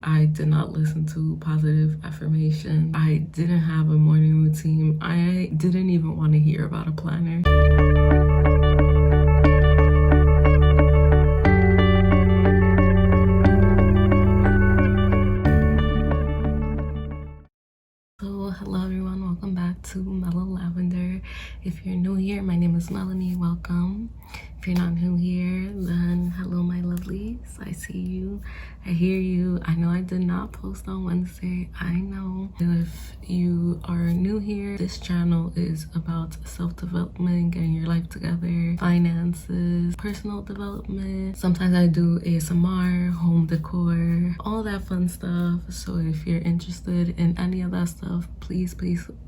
I did not listen to positive affirmation. I didn't have a morning routine. I didn't even want to hear about a planner. So hello everyone, welcome back to Mellow Lavender. If you're new here, my name is Melanie, welcome. If you're not new here, then hello my lovelies. I see you, I hear you. I know I did not post on Wednesday, I know. If you are new here, this channel is about self-development, getting your life together, finances, personal development. Sometimes I do ASMR, home decor, all that fun stuff. So if you're interested in any of that stuff, please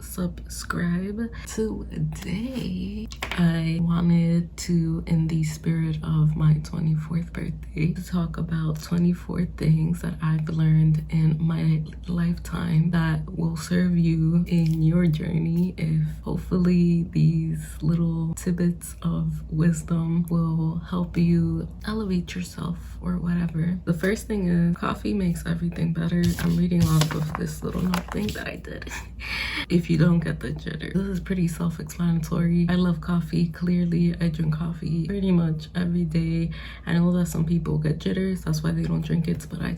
subscribe. Today I wanted to, in the spirit of my 24th birthday, to talk about 24 things that I've learned in my lifetime that will serve you in your journey. If hopefully these little tidbits of wisdom will help you elevate yourself or whatever. The first thing is coffee makes everything better. I'm reading off of this little note thing that I did. If you don't get the jitter, this is pretty self-explanatory. I love coffee. Clearly I drink coffee pretty much every day. I know that some people get jitters, that's why they don't drink it, but I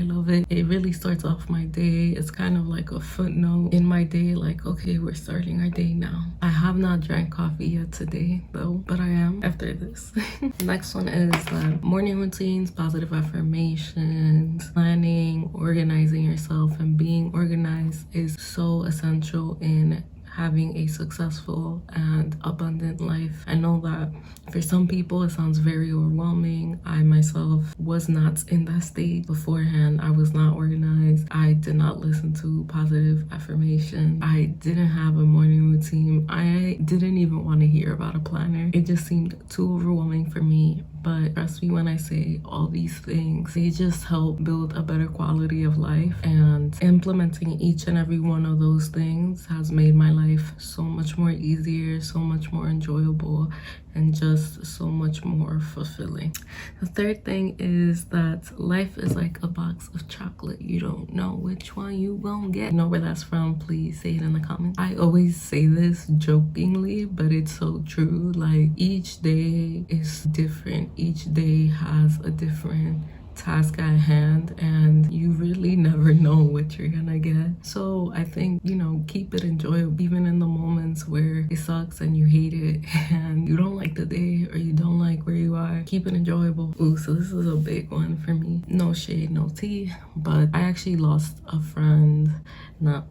love it. It really starts off my day. It's kind of like a footnote in my day, like, okay, we're starting our day now. I have not drank coffee yet today though, but I am after this. The next one is that morning routines, positive affirmations, planning, organizing yourself, and being organized is so essential in having a successful and abundant life. I know that for some people it sounds very overwhelming. I myself was not in that stage beforehand. I was not organized. I did not listen to positive affirmation. I didn't have a morning routine. I didn't even want to hear about a planner. It just seemed too overwhelming for me. But trust me when I say all these things, they just help build a better quality of life, and implementing each and every one of those things has made my life so much more easier, so much more enjoyable, and just so much more fulfilling. The third thing is that life is like a box of chocolate. You don't know which one you gonna get. You know where that's from? Please say it in the comments. I always say this jokingly, but it's so true. Like, each day is different. Each day has a different task at hand, and you really never know what you're gonna get. So I think, you know, keep it enjoyable, even in the moments where it sucks and you hate it and you don't like the day or you don't like where you are. Keep it enjoyable. Ooh, so this is a big one for me. No shade, no tea, but I actually lost a friend.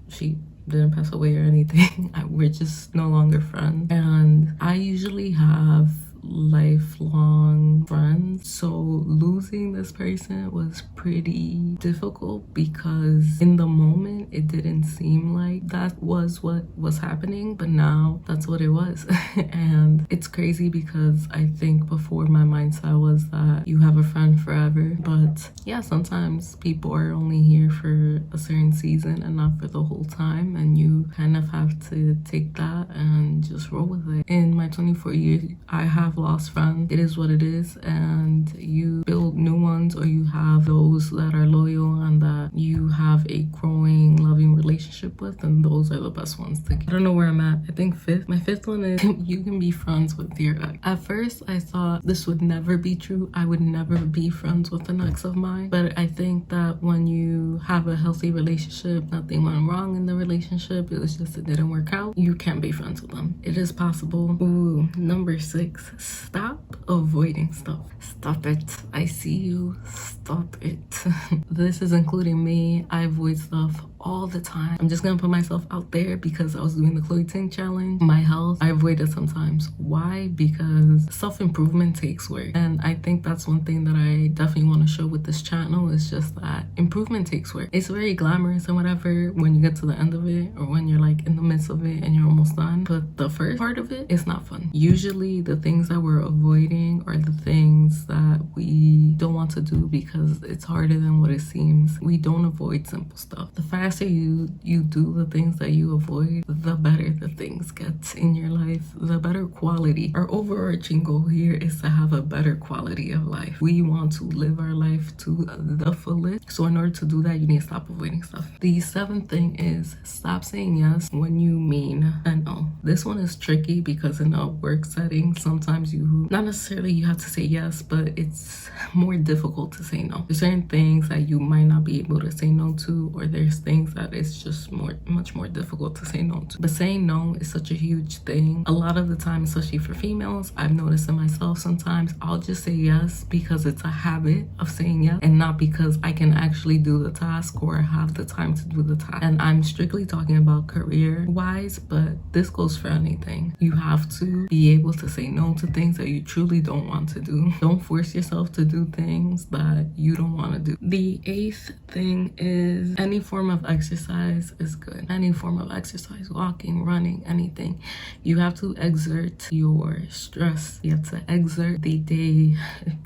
She didn't pass away or anything. We're just no longer friends, and I usually have lifelong friends, so losing this person was pretty difficult because in the moment it didn't seem like that was what was happening, but now that's what it was. And it's crazy because I think before my mindset was that you have a friend forever, but yeah, sometimes people are only here for a certain season and not for the whole time, and you kind of have to take that and just roll with it. In my 24 years, I have lost friends. It is what it is, and you build new ones, or you have those that are loyal and that you have a growing, loving relationship with, and those are the best ones to get. I don't know where I'm at. I think fifth. My fifth one is you can be friends with your ex. At first I thought this would never be true. I would never be friends with an ex of mine, but I think that when you have a healthy relationship, nothing went wrong in the relationship, it was just it didn't work out, you can be friends with them. It is possible. Ooh, number 6, stop avoiding stuff. Stop it. I see you. Stop it. This is including me. I avoid stuff all the time. I'm just gonna put myself out there because I was doing the Chloe Ting challenge. My health, I avoid it sometimes. Why? Because self-improvement takes work, and I think that's one thing that I definitely want to show with this channel, is just that improvement takes work. It's very glamorous and whatever when you get to the end of it, or when you're like in the midst of it and you're almost done, but the first part of it is not fun. Usually the things that we're avoiding are the things that we don't want to do because it's harder than what it seems. We don't avoid simple stuff. The fast faster you do the things that you avoid, the better the things get in your life, the better quality. Our overarching goal here is to have a better quality of life. We want to live our life to the fullest. So in order to do that, you need to stop avoiding stuff. The seventh thing is stop saying yes when you mean a no. This one is tricky because in a work setting, sometimes not necessarily you have to say yes, but it's more difficult to say no. There's certain things that you might not be able to say no to, or there's things that it's just much more difficult to say no to. But saying no is such a huge thing. A lot of the time, especially for females, I've noticed in myself sometimes I'll just say yes because it's a habit of saying yes and not because I can actually do the task or have the time to do the task. And I'm strictly talking about career wise, but this goes for anything. You have to be able to say no to things that you truly don't want to do. Don't force yourself to do things that you don't want to do. The eighth thing is any form of exercise is good. Any form of exercise, walking, running, anything. You have to exert your stress. You have to exert the day. You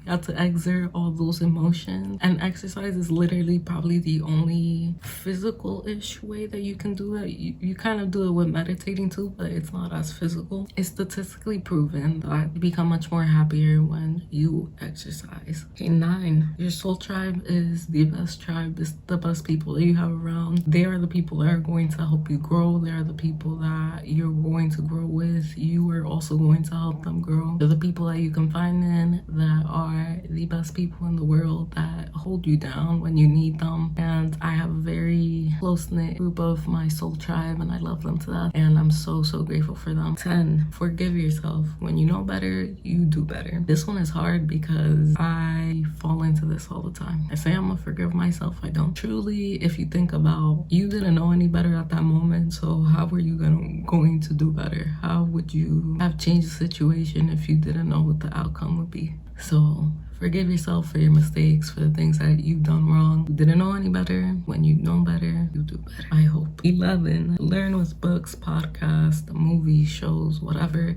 have to exert all those emotions. And exercise is literally probably the only physical-ish way that you can do it. You kind of do it with meditating too, but it's not as physical. It's statistically proven that you become much more happier when you exercise. Okay, 9. Your soul tribe is the best tribe. It's the best people that you have around. They are the people that are going to help you grow. They are the people that you're going to grow with. You are also going to help them grow. They're the people that you confide in that are the best people in the world that hold you down when you need them. And I have a very close-knit group of my soul tribe and I love them to death. And I'm so grateful for them. 10. Forgive yourself. When you know better, you do better. This one is hard because I fall into this all the time. I say I'm gonna forgive myself. I don't. Truly, if you think about, you didn't know any better at that moment, so how were you going to do better? How would you have changed the situation if you didn't know what the outcome would be? So forgive yourself for your mistakes, for the things that you've done wrong. You didn't know any better. When you know better, you do better. I hope. 11. Learn with books, podcasts, movies, shows, whatever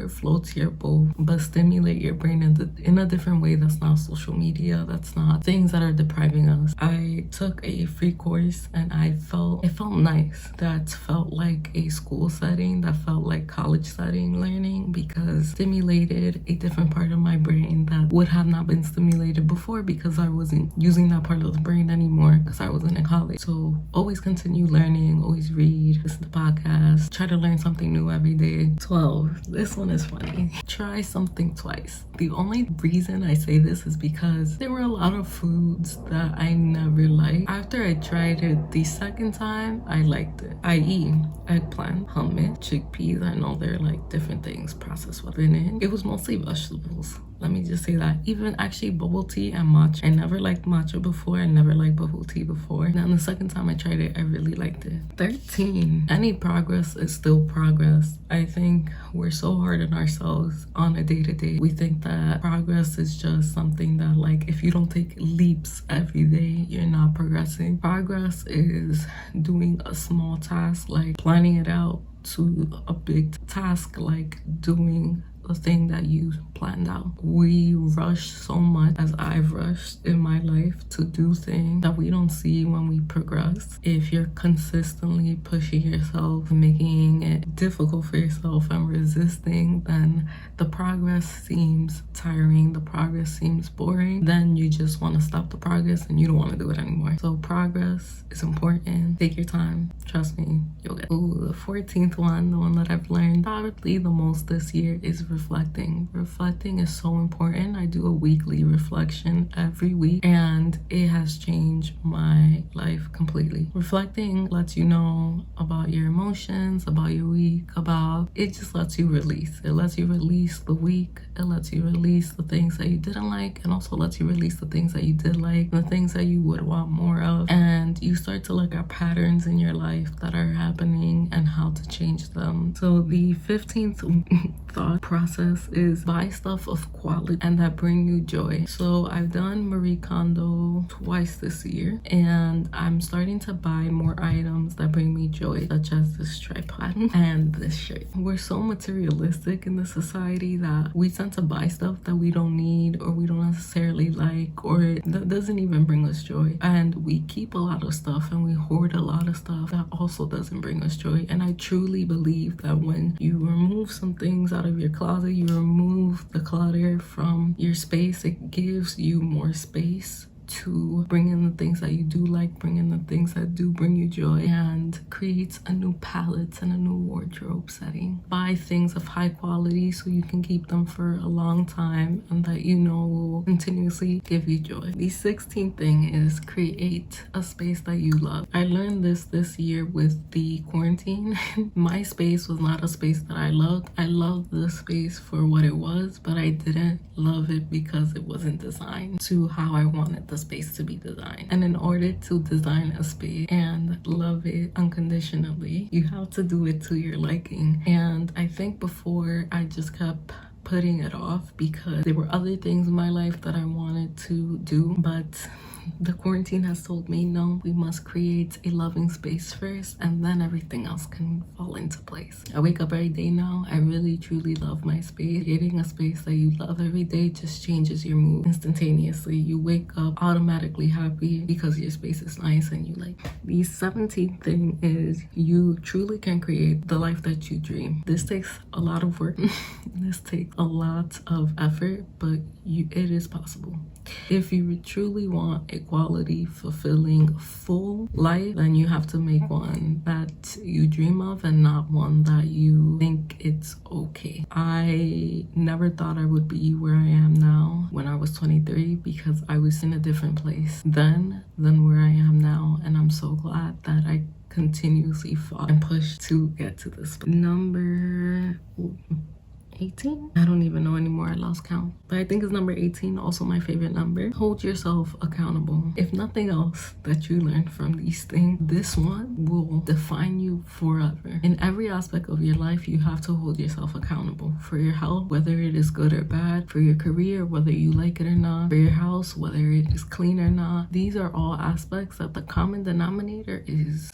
floats your boat, but stimulate your brain in a different way that's not social media, that's not things that are depriving us. I took a free course and it felt nice. That felt like a school setting, that felt like college setting learning because stimulated a different part of my brain that would have not been stimulated before because I wasn't using that part of the brain anymore because I wasn't in college. So always continue learning, always read, listen to podcasts, try to learn something new every day. 12. This one is funny. Try something twice. The only reason I say this is because there were a lot of foods that I never liked. After I tried it the second time, I liked it. I.e. eggplant, hummus, chickpeas. I know they're like different things processed within it. It was mostly vegetables. Let me just say that. Even actually bubble tea and matcha. I never liked matcha before. I never liked bubble tea before. Now the second time I tried it, I really liked it. 13. Any progress is still progress. I think we're so hard on ourselves on a day-to-day. We think that progress is just something that like if you don't take leaps every day, you're not progressing. Progress is doing a small task, like planning it out, to a big task like doing the thing that you planned out. We rush so much, as I've rushed in my life, to do things that we don't see when we progress. If you're consistently pushing yourself, making it difficult for yourself and resisting, then the progress seems tiring, the progress seems boring, then you just want to stop the progress and you don't want to do it anymore. So progress is important. Take your time. Trust me, you'll get it. Ooh, the 14th one, the one that I've learned probably the most this year, is reflecting. Reflecting is so important. I do a weekly reflection every week and it has changed my life completely. Reflecting lets you know about your emotions, about your week, it just lets you release. It lets you release the week. It lets you release the things that you didn't like and also lets you release the things that you did like, the things that you would want more of. And you start to look at patterns in your life that are happening and how to change them. So the 15th thought process is buy stuff of quality and that bring you joy. So I've done Marie Kondo twice this year and I'm starting to buy more items that bring me joy, such as this tripod and this shirt. We're so materialistic in the society that we tend to buy stuff that we don't need or we don't necessarily like or that doesn't even bring us joy. And we keep a lot lot of stuff and we hoard a lot of stuff, that also doesn't bring us joy. And I truly believe that when you remove some things out of your closet, you remove the clutter from your space, it gives you more space to bring in the things that you do like, bring in the things that do bring you joy, and creates a new palette and a new wardrobe setting. Buy things of high quality so you can keep them for a long time and that you know will continuously give you joy. The 16th thing is create a space that you love. I learned this year with the quarantine. My space was not a space that I loved. I loved the space for what it was, but I didn't love it because it wasn't designed to how I wanted the space to be designed. And in order to design a space and love it unconditionally, you have to do it to your liking. And I think before I just kept putting it off because there were other things in my life that I wanted to do, but the quarantine has told me, no, we must create a loving space first and then everything else can fall into place. I wake up every day now. I really truly love my space. Creating a space that you love every day just changes your mood instantaneously. You wake up automatically happy because your space is nice and you like. The 17th thing is you truly can create the life that you dream. This takes a lot of work. This takes a lot of effort, but it is possible. If you truly want a quality, fulfilling, full life, then you have to make one that you dream of and not one that you think it's okay. I never thought I would be where I am now when I was 23 because I was in a different place then than where I am now, and I'm so glad that I continuously fought and pushed to get to this. Number 18? I don't even know anymore. I lost count. But I think it's number 18, also my favorite number. Hold yourself accountable. If nothing else that you learn from these things, this one will define you forever. In every aspect of your life, you have to hold yourself accountable. For your health, whether it is good or bad. For your career, whether you like it or not. For your house, whether it is clean or not. These are all aspects that the common denominator is.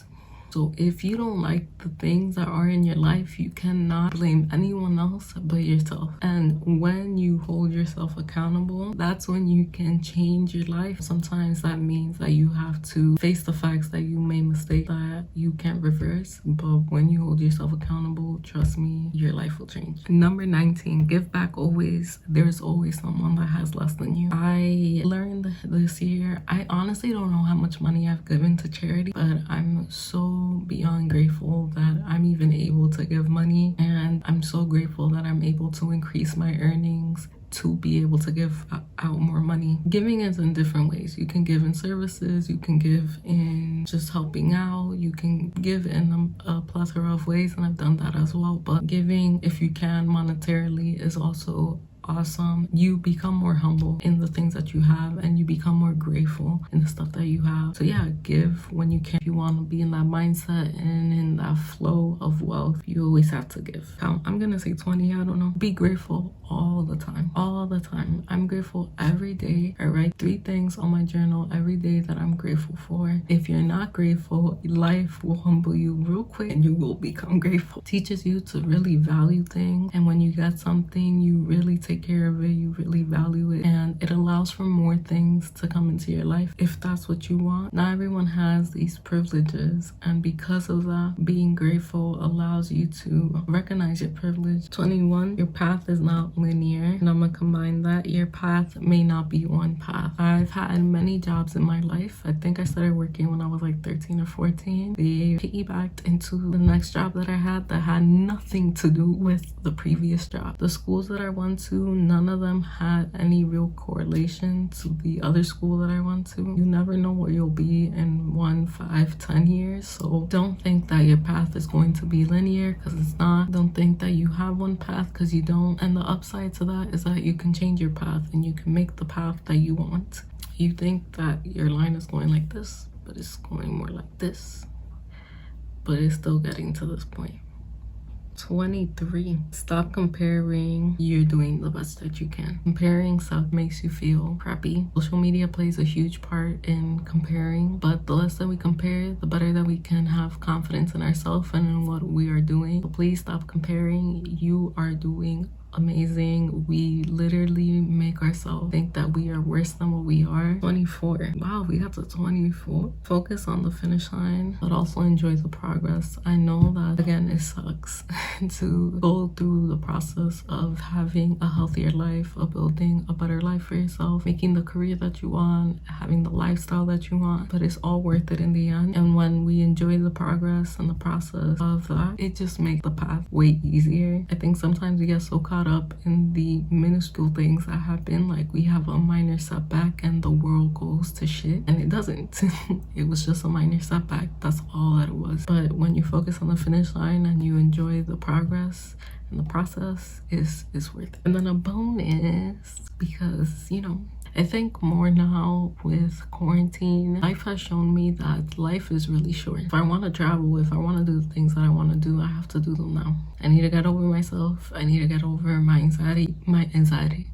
So if you don't like the things that are in your life, you cannot blame anyone else but yourself. And when you hold yourself accountable, that's when you can change your life. Sometimes that means that you have to face the facts that you made mistakes that you can't reverse. But when you hold yourself accountable, trust me, your life will change. Number 19, give back always. There's always someone that has less than you. I learned this year, I honestly don't know how much money I've given to charity, but I'm so beyond grateful that I'm even able to give money, and I'm so grateful that I'm able to increase my earnings to be able to give out more money. Giving is in different ways. You can give in services, you can give in just helping out, you can give in a plethora of ways, and I've done that as well. But giving, if you can monetarily, is also awesome. You become more humble in the things that you have, and you become more grateful in the stuff that you have. So yeah, give when you can. If you want to be in that mindset and in that flow of wealth, you always have to give. I'm gonna say 20, I don't know. Be grateful all the time. All the time. I'm grateful every day. I write 3 things on my journal every day that I'm grateful for. If you're not grateful, life will humble you real quick and you will become grateful. It teaches you to really value things, and when you get something, you really take care of it, you really value it, and it allows for more things to come into your life if that's what you want. Not everyone has these privileges, and because of that, being grateful allows you to recognize your privilege. 21, your path is not linear, and I'm gonna combine that. Your path may not be one path. I've had many jobs in my life. I think I started working when I was like 13 or 14. They piggybacked into the next job that I had nothing to do with the previous job. The schools that I went to, none of them had any real correlation to the other school that I went to. You never know where you'll be in 1, 5, 10 years. So don't think that your path is going to be linear, because it's not. Don't think that you have one path, because you don't. And the upside to that is that you can change your path and you can make the path that you want. You think that your line is going like this, but it's going more like this, but it's still getting to this point. 23, stop comparing. You're doing the best that you can. Comparing stuff makes you feel crappy. Social media plays a huge part in comparing, but the less that we compare, the better that we can have confidence in ourselves and in what we are doing. So please stop comparing. You are doing amazing. We literally make ourselves think that we are worse than what we are. 24. Wow, we got to 24. Focus on the finish line, but also enjoy the progress. I know that, again, it sucks to go through the process of having a healthier life, of building a better life for yourself, making the career that you want, having the lifestyle that you want, but it's all worth it in the end. And when we enjoy the progress and the process of that, it just makes the path way easier. I think sometimes we get so caught up in the minuscule things that happen, like we have a minor setback and the world goes to shit, and it doesn't. It was just a minor setback, that's all that it was. But when you focus on the finish line and you enjoy the progress and the process, is worth it. And then a bonus, because I think more now with quarantine, life has shown me that life is really short. If I want to travel, if I want to do the things that I want to do, I have to do them now. I need to get over myself. I need to get over my anxiety, my anxiety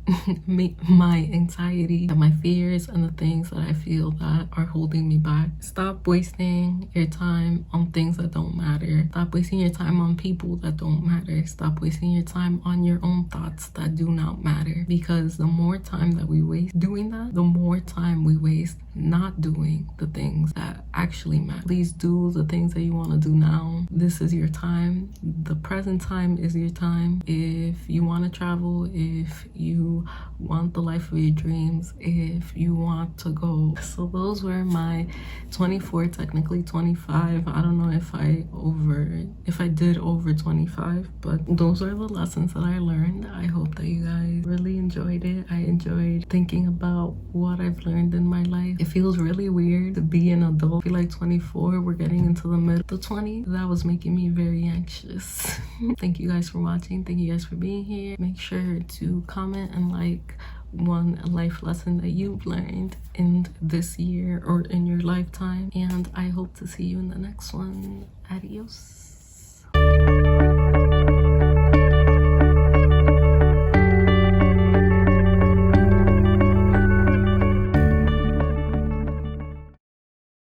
and my fears and the things that I feel that are holding me back. Stop wasting your time on things that don't matter. Stop wasting your time on people that don't matter. Stop wasting your time on your own thoughts that do not matter. Because the more time that we waste doing that, the more time we waste not doing the things that actually matter. Please do the things that you want to do now. This is your time. The present time is your time. If you want to travel, if you want the life of your dreams, if you want to go. So those were my 24, technically 25. I don't know if I did over 25, but those are the lessons that I learned. I hope that you guys really enjoyed it. I enjoyed thinking about what I've learned in my life. It feels really weird to be an adult. I feel like 24, we're getting into the middle. The 20, that was making me very anxious. Thank you guys for watching. Thank you guys for being here. Make sure to comment and like one life lesson that you've learned in this year or in your lifetime. And I hope to see you in the next one. Adios.